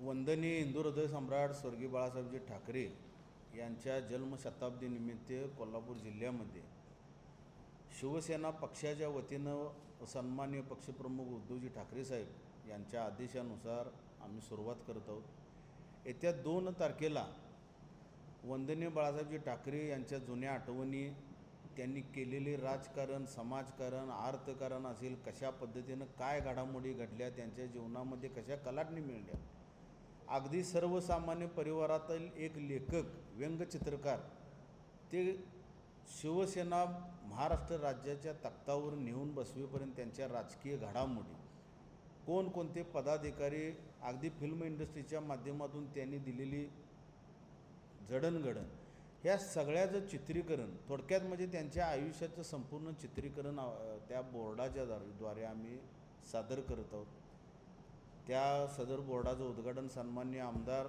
वंदनीय हिंदू हृदय सम्राट स्वर्गीय बाळासाहेबजी ठाकरे यांच्या जन्मशताब्दीनिमित्त कोल्हापूर जिल्ह्यामध्ये शिवसेना पक्षाच्या वतीनं सन्माननीय पक्षप्रमुख उद्धवजी ठाकरे साहेब यांच्या आदेशानुसार आम्ही सुरुवात करत आहोत। येत्या 2 तारखेला वंदनीय बाळासाहेबजी ठाकरे यांच्या जुन्या आठवणी, त्यांनी केलेले राजकारण, समाजकारण, अर्थकारण असेल, कशा पद्धतीनं काय घडामोडी घडल्या, त्यांच्या जीवनामध्ये कशा कलाटणी मिळल्या, अगदी सर्वसामान्य परिवारातील एक लेखक, व्यंगचित्रकार ते शिवसेना महाराष्ट्र राज्याच्या तख्तावर नेऊन बसवेपर्यंत त्यांच्या राजकीय घडामोडी, कोणकोणते पदाधिकारी, अगदी फिल्म इंडस्ट्रीच्या माध्यमातून त्यांनी दिलेली जडणघडण, ह्या सगळ्याचं चित्रीकरण थोडक्यात म्हणजे त्यांच्या आयुष्याचं संपूर्ण चित्रीकरण त्या बोर्डाच्या द्वारे आम्ही सादर करत आहोत। त्या सदर बोर्डाचं उद्घाटन सन्माननीय आमदार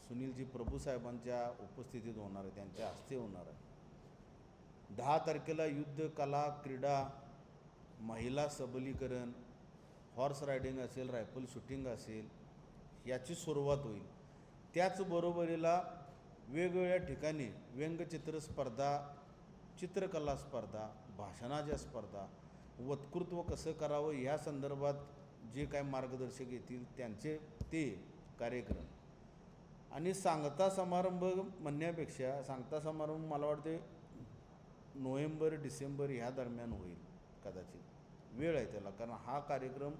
सुनीलजी प्रभू साहेबांच्या उपस्थितीत होणार आहे, त्यांच्या हस्ते होणार आहे। 10 तारखेला युद्ध कला, क्रीडा, महिला सबलीकरण, हॉर्स रायडिंग असेल, रायफल शूटिंग असेल, याची सुरुवात होईल। त्याचबरोबरीला वेगवेगळ्या ठिकाणी व्यंगचित्र स्पर्धा, चित्रकला स्पर्धा, भाषणाच्या स्पर्धा, वक्तृत्व कसं करावं या संदर्भात जे काय मार्गदर्शक येतील त्यांचे ते कार्यक्रम, आणि सांगता समारंभ म्हणण्यापेक्षा सांगता समारंभ मला वाटते नोव्हेंबर-डिसेंबर ह्या दरम्यान होईल कदाचित, वेळ आहे त्याला, कारण हा कार्यक्रम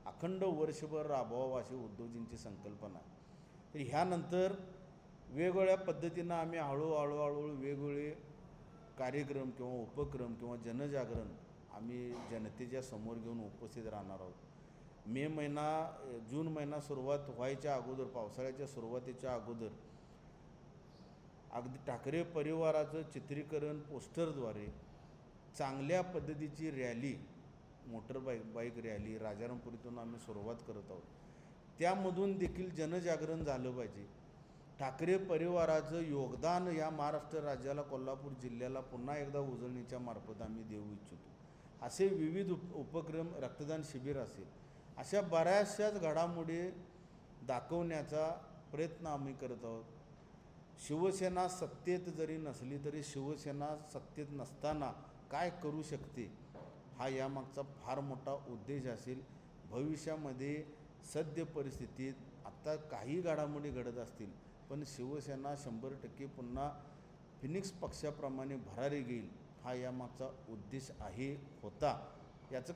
अखंड वर्षभर राबवावा अशी उद्धवजींची संकल्पना आहे। तर ह्यानंतर वेगवेगळ्या पद्धतीनं आम्ही हळूहळू वेगवेगळे कार्यक्रम किंवा उपक्रम किंवा जनजागरण आम्ही जनतेच्या समोर घेऊन उपस्थित राहणार आहोत। जून महिना सुरुवात व्हायच्या अगोदर, पावसाळ्याच्या सुरुवातीच्या अगोदर अगदी ठाकरे परिवाराचं चित्रीकरण पोस्टरद्वारे चांगल्या पद्धतीची रॅली, बाईक रॅली राजारामपुरीतून आम्ही सुरुवात करत आहोत। त्यामधून देखील जनजागरण झालं पाहिजे। ठाकरे परिवाराचं योगदान या महाराष्ट्र राज्याला, कोल्हापूर जिल्ह्याला पुन्हा एकदा उजळणीच्या मार्फत आम्ही देऊ इच्छितो। असे विविध उपक्रम, रक्तदान शिबिर असेल, अशा बऱ्याचशाच घडामोडी दाखवण्याचा प्रयत्न आम्ही करत आहोत। शिवसेना सत्तेत जरी नसली तरी शिवसेना सत्तेत नसताना काय करू शकते हा यामागचा फार मोठा उद्देश असेल। भविष्यामध्ये सद्य परिस्थितीत आत्ता काही घडामोडी घडत असतील, पण शिवसेना 100% पुन्हा फिनिक्स पक्षाप्रमाणे भरारी घेईल हा यामागचा उद्देश होता। याचं